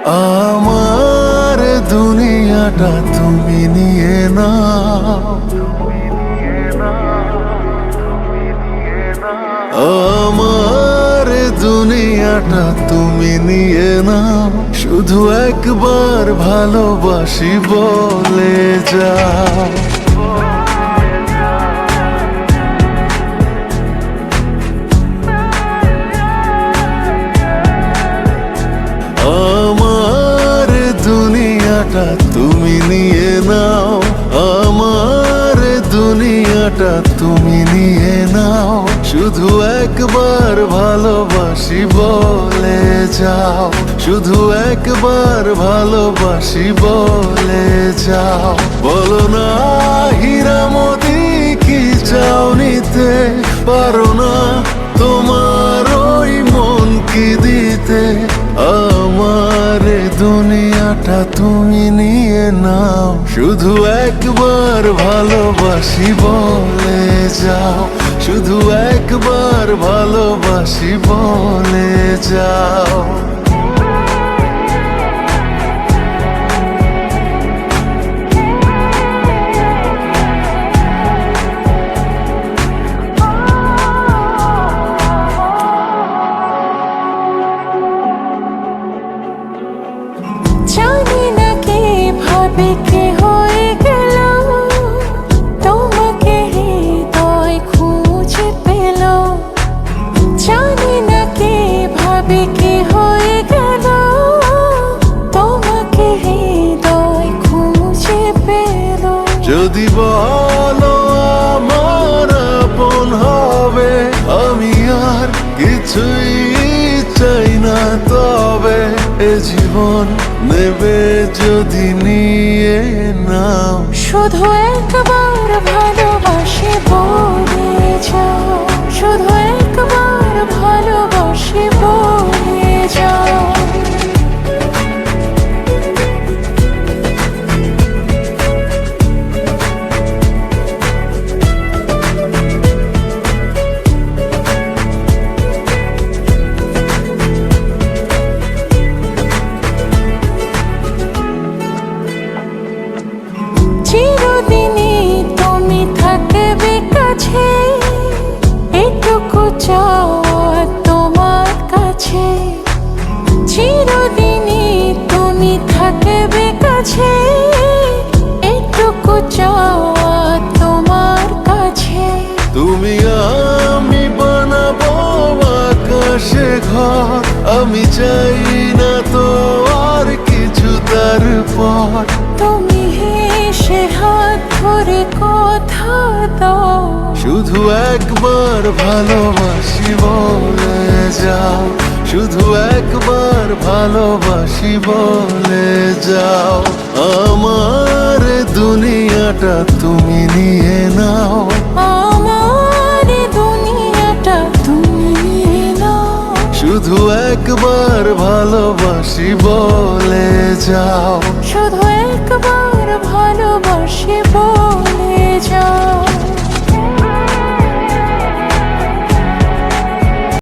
আমার দুনিয়াটা তুমি নিয়ে নাও, আমার দুনিয়াটা তুমি নিয়ে নাও, শুধু একবার ভালোবাসি বলে যাও। আমার দুনিয়াটা তুমি নিয়ে নাও, আমার দুনিয়াটা তুমি নিয়ে নাও, শুধু একবার ভালোবাসি বলে যাও, শুধু একবার ভালোবাসি বলে যাও। বলো না হীরামতি কি চাও নিতে পারো না, তোমার ওই মন কি দিতে। আমার দুনিয়াটা তুমি নিয়ে নাও, শুধু একবার ভালোবাসি বলে যাও, শুধু একবার ভালোবাসি বলে যাও। জানি না কিভাবে কি হয়ে গেল, তোমাকে হৃদয় খুঁজে পেল। জানি না কিভাবে কি হয়ে গেল, তোমাকে হৃদয় খুঁজে পেল। যদি বলো আমার আপন হবে, আমি আর কিছুই চাই না, তবে এ জীবন নেবে যদি নিয়ে নাও। শুধু একবার ভালোবাসি বলে যাও, শুধু একবার ভালোবাসি বলে যাও। চিরদিনই তুমি থাকবে কাছে, এটুকু চাওয়া তোমার কাছে। চিরদিনই তুমি থাকবে কাছে, এটুকু চাওয়া তোমার কাছে। তুমি আমি বানাবো আকাশে ঘর, আমি চাই না তো আর কিছু তারপর। তুমি হেসে হাত ধরে কথা দাও, শুধু একবার ভালোবাসি বলে যাও, শুধু একবার ভালোবাসি বলে যাও। আমার দুনিয়াটা তুমি নিয়ে নাও, আমার দুনিয়াটা তুমি নিয়ে নাও, শুধু একবার ভালোবাসি বলে যাও। শুধু একবার ভালোবাসি বলে যাও।